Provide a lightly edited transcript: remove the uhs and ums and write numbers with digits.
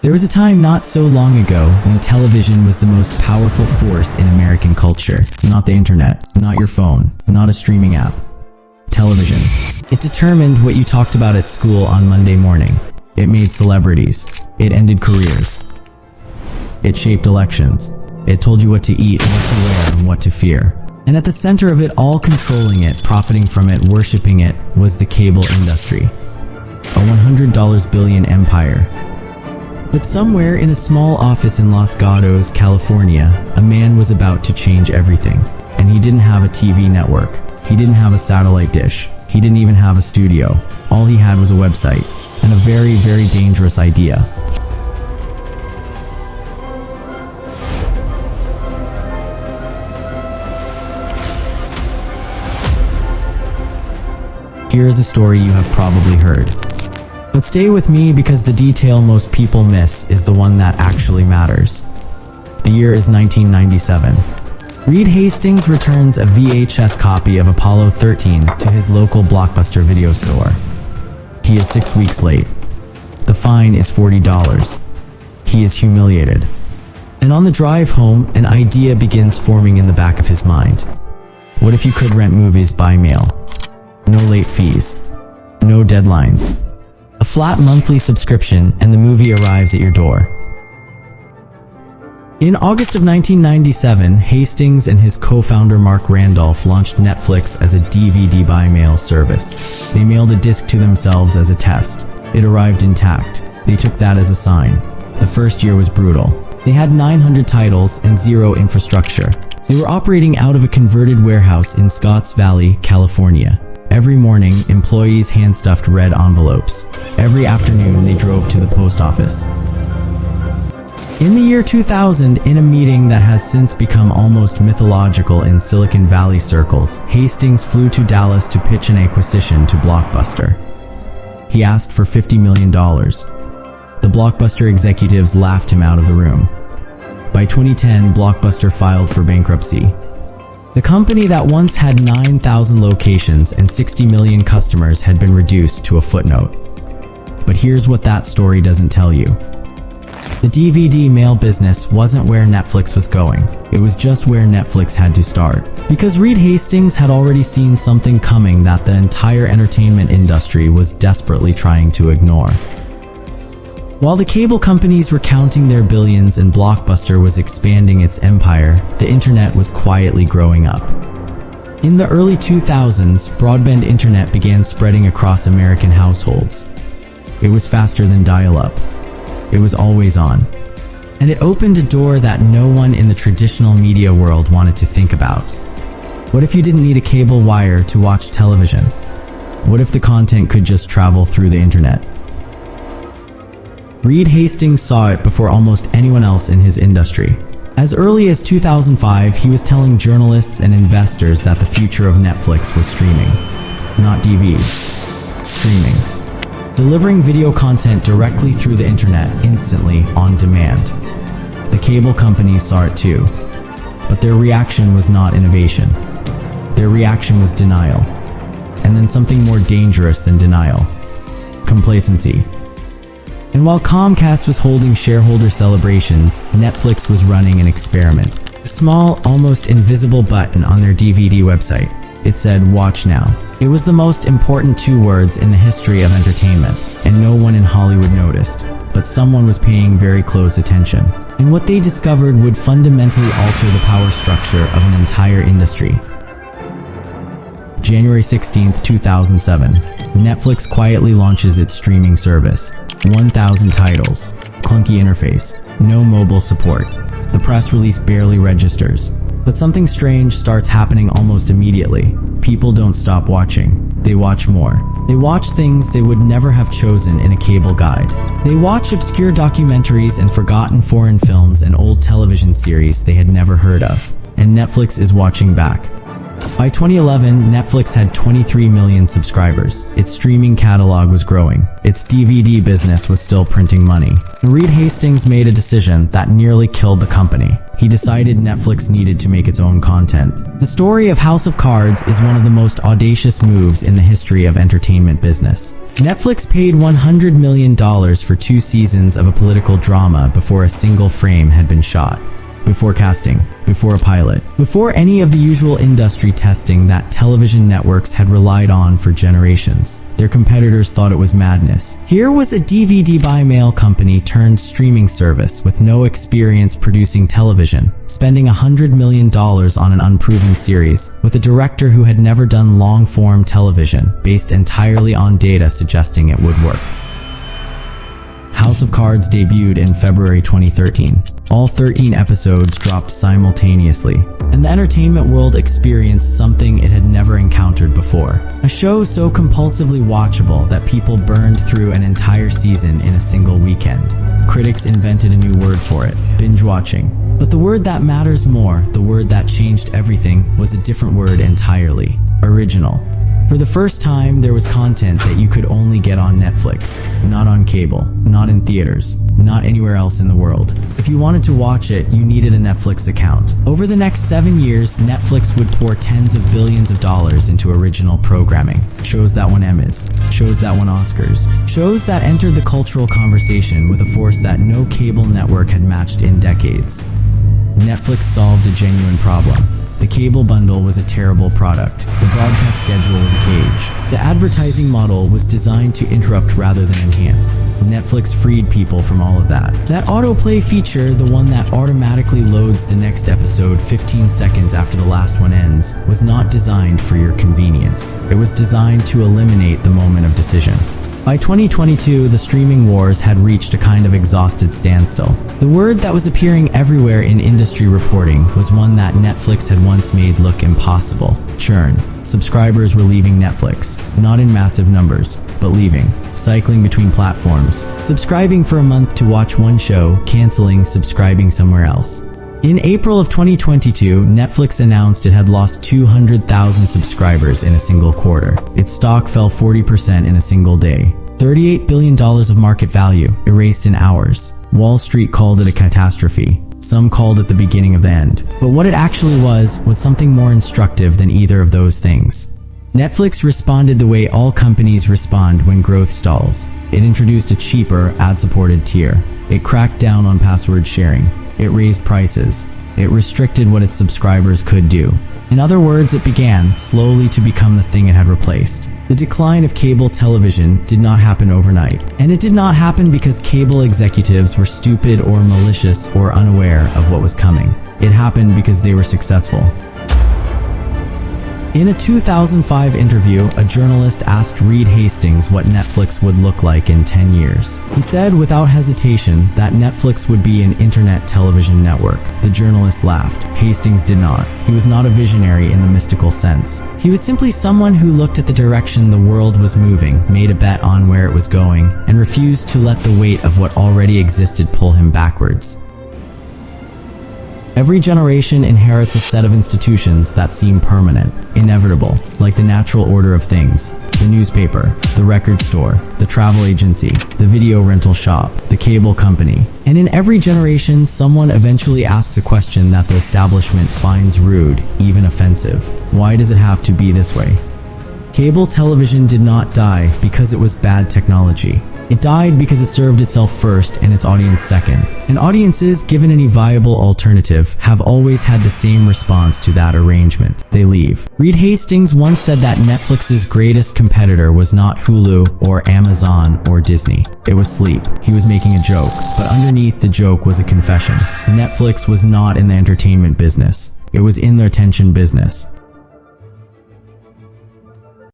There was a time not so long ago when television was the most powerful force in American culture. Not the internet, not your phone, not a streaming app. Television. It determined what you talked about at school on Monday morning. It made celebrities. It ended careers. It shaped elections. It told you what to eat, what to wear, and what to fear. And at the center of it all, controlling it, profiting from it, worshipping it, was the cable industry. A $100 billion empire. But somewhere in a small office in Los Gatos, California, a man was about to change everything. And he didn't have a TV network. He didn't have a satellite dish. He didn't even have a studio. All he had was a website. And a very, very dangerous idea. Here is a story you have probably heard. But stay with me because the detail most people miss is the one that actually matters. The year is 1997. Reed Hastings returns a VHS copy of Apollo 13 to his local Blockbuster video store. He is 6 weeks late. The fine is $40. He is humiliated. And on the drive home, an idea begins forming in the back of his mind. What if you could rent movies by mail? No late fees. No deadlines. A flat monthly subscription and the movie arrives at your door. In August of 1997, Hastings and his co-founder Mark Randolph launched Netflix as a DVD by mail service. They mailed a disc to themselves as a test. It arrived intact. They took that as a sign. The first year was brutal. They had 900 titles and zero infrastructure. They were operating out of a converted warehouse in Scotts Valley, California. Every morning, employees hand-stuffed red envelopes. Every afternoon, they drove to the post office. In the year 2000, in a meeting that has since become almost mythological in Silicon Valley circles, Hastings flew to Dallas to pitch an acquisition to Blockbuster. He asked for $50 million. The Blockbuster executives laughed him out of the room. By 2010, Blockbuster filed for bankruptcy. The company that once had 9,000 locations and 60 million customers had been reduced to a footnote. But here's what that story doesn't tell you. The DVD mail business wasn't where Netflix was going. It was just where Netflix had to start. Because Reed Hastings had already seen something coming that the entire entertainment industry was desperately trying to ignore. While the cable companies were counting their billions and Blockbuster was expanding its empire, the internet was quietly growing up. In the early 2000s, broadband internet began spreading across American households. It was faster than dial-up. It was always on. And it opened a door that no one in the traditional media world wanted to think about. What if you didn't need a cable wire to watch television? What if the content could just travel through the internet? Reed Hastings saw it before almost anyone else in his industry. As early as 2005, he was telling journalists and investors that the future of Netflix was streaming. Not DVDs. Streaming. Delivering video content directly through the internet, instantly, on demand. The cable companies saw it too. But their reaction was not innovation. Their reaction was denial. And then something more dangerous than denial. Complacency. And while Comcast was holding shareholder celebrations, Netflix was running an experiment. A small, almost invisible button on their DVD website. It said, "Watch now." It was the most important 2 words in the history of entertainment, and no one in Hollywood noticed. But someone was paying very close attention. And what they discovered would fundamentally alter the power structure of an entire industry. January 16, 2007. Netflix quietly launches its streaming service. 1,000 titles. Clunky interface. No mobile support. The press release barely registers. But something strange starts happening almost immediately. People don't stop watching. They watch more. They watch things they would never have chosen in a cable guide. They watch obscure documentaries and forgotten foreign films and old television series they had never heard of. And Netflix is watching back. By 2011, Netflix had 23 million subscribers. Its streaming catalog was growing. Its DVD business was still printing money. Reed Hastings made a decision that nearly killed the company. He decided Netflix needed to make its own content. The story of House of Cards is one of the most audacious moves in the history of entertainment business. Netflix paid $100 million for 2 seasons of a political drama before a single frame had been shot. Before casting, before a pilot, before any of the usual industry testing that television networks had relied on for generations. Their competitors thought it was madness. Here was a DVD by mail company turned streaming service with no experience producing television, spending $100 million on an unproven series, with a director who had never done long-form television, based entirely on data suggesting it would work. House of Cards debuted in February 2013. All 13 episodes dropped simultaneously, and the entertainment world experienced something it had never encountered before. A show so compulsively watchable that people burned through an entire season in a single weekend. Critics invented a new word for it: binge watching. But the word that matters more, the word that changed everything, was a different word entirely: original. For the first time, there was content that you could only get on Netflix, not on cable, not in theaters, not anywhere else in the world. If you wanted to watch it, you needed a Netflix account. Over the next 7 years, Netflix would pour tens of billions of dollars into original programming. Shows that won Emmys, shows that won Oscars, shows that entered the cultural conversation with a force that no cable network had matched in decades. Netflix solved a genuine problem. The cable bundle was a terrible product. The broadcast schedule was a cage. The advertising model was designed to interrupt rather than enhance. Netflix freed people from all of that. That autoplay feature, the one that automatically loads the next episode 15 seconds after the last one ends, was not designed for your convenience. It was designed to eliminate the moment of decision. By 2022, the streaming wars had reached a kind of exhausted standstill. The word that was appearing everywhere in industry reporting was one that Netflix had once made look impossible: churn. Subscribers were leaving Netflix, not in massive numbers, but leaving, cycling between platforms, subscribing for a month to watch one show, canceling, subscribing somewhere else. In April of 2022, Netflix announced it had lost 200,000 subscribers in a single quarter. Its stock fell 40% in a single day. $38 billion of market value, erased in hours. Wall Street called it a catastrophe. Some called it the beginning of the end. But what it actually was something more instructive than either of those things. Netflix responded the way all companies respond when growth stalls. It introduced a cheaper, ad-supported tier. It cracked down on password sharing. It raised prices. It restricted what its subscribers could do. In other words, it began, slowly, to become the thing it had replaced. The decline of cable television did not happen overnight. And it did not happen because cable executives were stupid or malicious or unaware of what was coming. It happened because they were successful. In a 2005 interview, a journalist asked Reed Hastings what Netflix would look like in 10 years. He said without hesitation that Netflix would be an internet television network. The journalist laughed. Hastings did not. He was not a visionary in the mystical sense. He was simply someone who looked at the direction the world was moving, made a bet on where it was going, and refused to let the weight of what already existed pull him backwards. Every generation inherits a set of institutions that seem permanent, inevitable, like the natural order of things. The newspaper, the record store, the travel agency, the video rental shop, the cable company. And in every generation, someone eventually asks a question that the establishment finds rude, even offensive. Why does it have to be this way? Cable television did not die because it was bad technology. It died because it served itself first and its audience second. And audiences, given any viable alternative, have always had the same response to that arrangement. They leave. Reed Hastings once said that Netflix's greatest competitor was not Hulu or Amazon or Disney. It was sleep. He was making a joke, but underneath the joke was a confession. Netflix was not in the entertainment business. It was in the attention business.